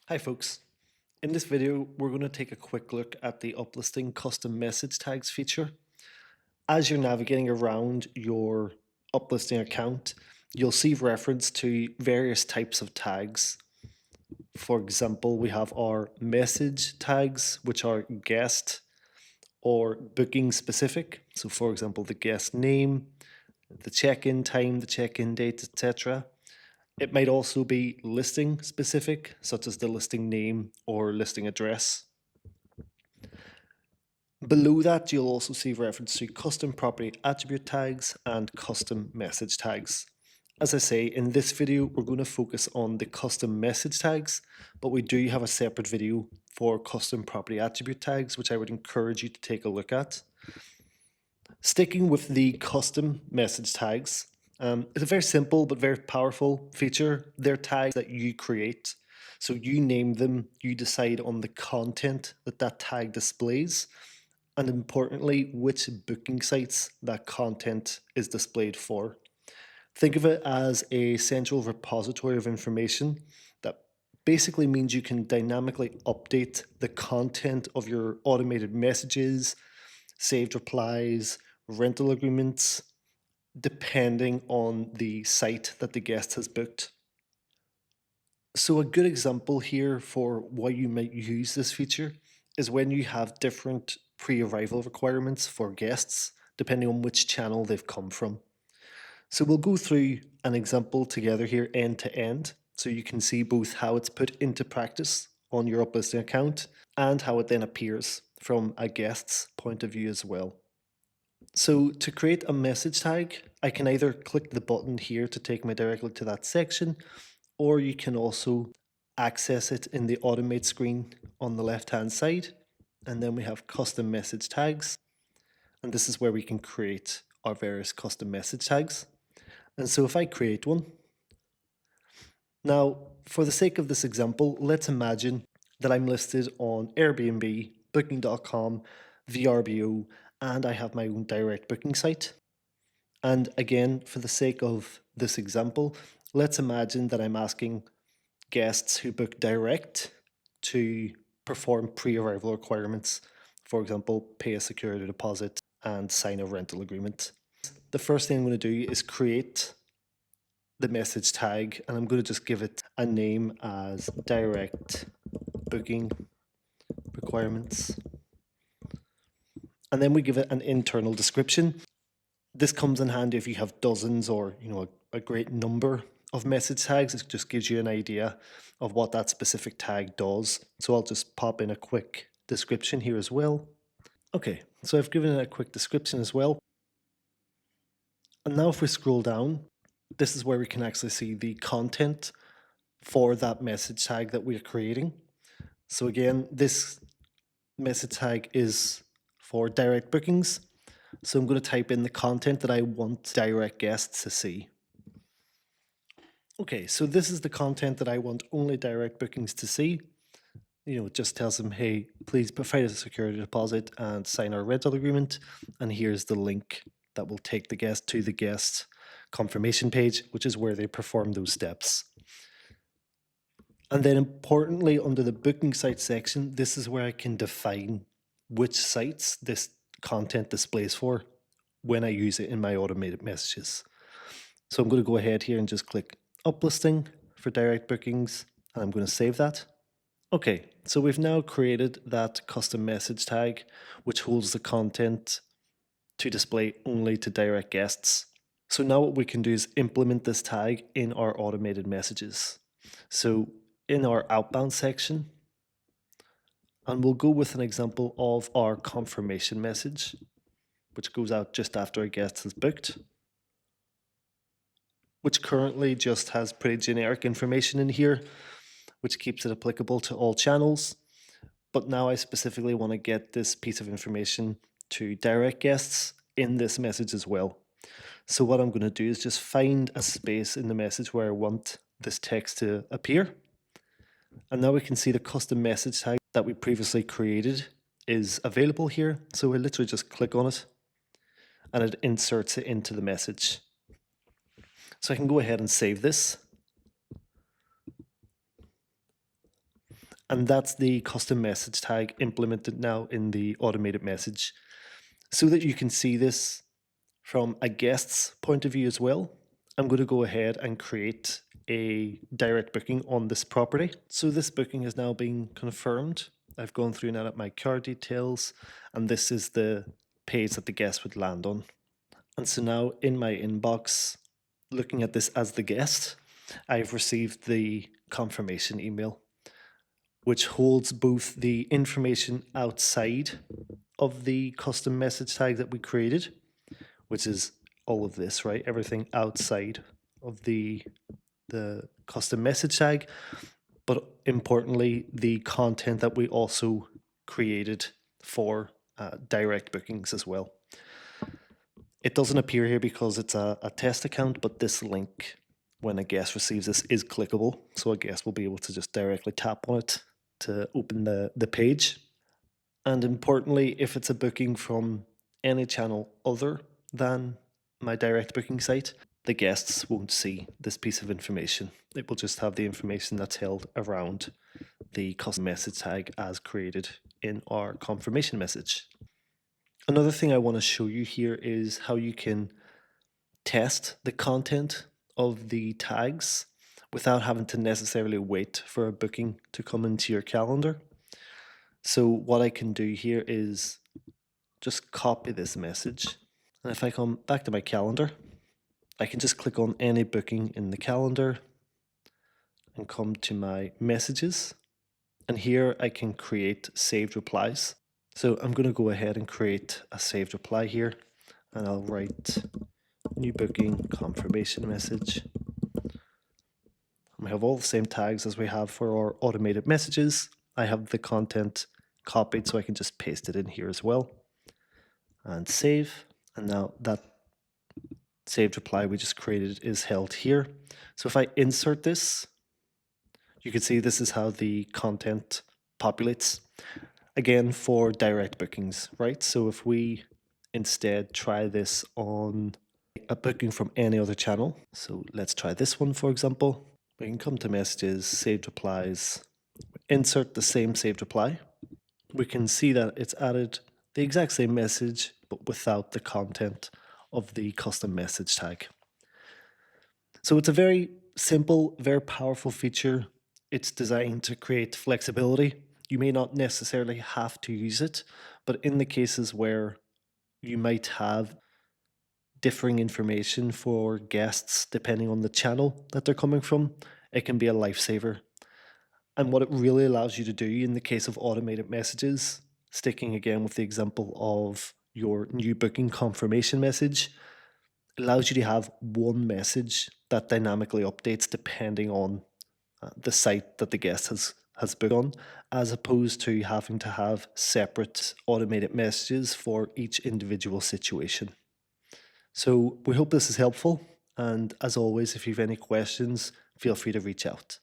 Hi folks. In this video, we're going to take a quick look at the Uplisting Custom Message Tags feature. As you're navigating around your Uplisting account, you'll see reference to various types of tags. For example, we have our message tags, which are guest or booking specific. So for example, the guest name, the check-in time, the check-in date, etc. It might also be listing specific, such as the listing name or listing address. Below that, you'll also see reference to custom property attribute tags and custom message tags. As I say, in this video, we're going to focus on the custom message tags, but we do have a separate video for custom property attribute tags, which I would encourage you to take a look at. Sticking with the custom message tags, it's a very simple but very powerful feature. They're tags that you create. So you name them, you decide on the content that that tag displays, and importantly, which booking sites that content is displayed for. Think of it as a central repository of information that basically means you can dynamically update the content of your automated messages, saved replies, rental agreements, depending on the site that the guest has booked. So a good example here for why you might use this feature is when you have different pre-arrival requirements for guests, depending on which channel they've come from. So we'll go through an example together here end to end, so you can see both how it's put into practice on your Uplisting account and how it then appears from a guest's point of view as well. So to create a message tag, I can either click the button here to take me directly to that section, or you can also access it in the automate screen on the left hand side. And then we have custom message tags. And this is where we can create our various custom message tags. And so if I create one, now for the sake of this example, let's imagine that I'm listed on Airbnb, Booking.com, VRBO, and I have my own direct booking site. And again, for the sake of this example, let's imagine that I'm asking guests who book direct to perform pre-arrival requirements. For example, pay a security deposit and sign a rental agreement. The first thing I'm going to do is create the message tag, and I'm going to just give it a name as direct booking requirements. And then we give it an internal description. This comes in handy if you have dozens or a great number of message tags. It just gives you an idea of what that specific tag does. So I'll just pop in a quick description here as well. Okay, so I've given it a quick description as well. And now if we scroll down, this is where we can actually see the content for that message tag that we're creating. So again, this message tag is for direct bookings. So I'm going to type in the content that I want direct guests to see. Okay, so this is the content that I want only direct bookings to see. It just tells them, hey, please provide a security deposit and sign our rental agreement. And here's the link that will take the guest to the guest confirmation page, which is where they perform those steps. And then importantly, under the booking site section, this is where I can define which sites this content displays for when I use it in my automated messages. So I'm going to go ahead here and just click Uplisting for direct bookings, and I'm going to save that. Okay, so we've now created that custom message tag, which holds the content to display only to direct guests. So now what we can do is implement this tag in our automated messages. So in our outbound section, and we'll go with an example of our confirmation message, which goes out just after a guest is booked, which currently just has pretty generic information in here, which keeps it applicable to all channels. But now I specifically want to get this piece of information to direct guests in this message as well. So what I'm going to do is just find a space in the message where I want this text to appear. And now we can see the custom message tag that we previously created is available here. So we literally just click on it and it inserts it into the message. So I can go ahead and save this. And that's the custom message tag implemented now in the automated message. So that you can see this from a guest's point of view as well, I'm going to go ahead and create a direct booking on this property. So this booking has now been confirmed. I've gone through now at my card details, and this is the page that the guest would land on. And so now in my inbox, looking at this as the guest, I've received the confirmation email, which holds both the information outside of the custom message tag that we created, which is all of this, right? Everything outside of the custom message tag, but importantly, the content that we also created for direct bookings as well. It doesn't appear here because it's a test account, but this link, when a guest receives this, is clickable. So a guest will be able to just directly tap on it to open the page. And importantly, if it's a booking from any channel other than my direct booking site, the guests won't see this piece of information. It will just have the information that's held around the custom message tag as created in our confirmation message. Another thing I want to show you here is how you can test the content of the tags without having to necessarily wait for a booking to come into your calendar. So what I can do here is just copy this message. And if I come back to my calendar, I can just click on any booking in the calendar and come to my messages. And here I can create saved replies. So I'm going to go ahead and create a saved reply here, and I'll write new booking confirmation message. We have all the same tags as we have for our automated messages. I have the content copied, so I can just paste it in here as well and save. And now that saved reply we just created is held here. So if I insert this, you can see this is how the content populates. Again, for direct bookings, right? So if we instead try this on a booking from any other channel, so let's try this one, for example. We can come to messages, saved replies, insert the same saved reply. We can see that it's added the exact same message, but without the content of the custom message tag. So it's a very simple, very powerful feature. It's designed to create flexibility. You may not necessarily have to use it, but in the cases where you might have differing information for guests depending on the channel that they're coming from, it can be a lifesaver. And what it really allows you to do in the case of automated messages, sticking again with the example of your new booking confirmation message, allows you to have one message that dynamically updates depending on the site that the guest has booked on, as opposed to having to have separate automated messages for each individual situation. So we hope this is helpful, and as always, if you have any questions, feel free to reach out.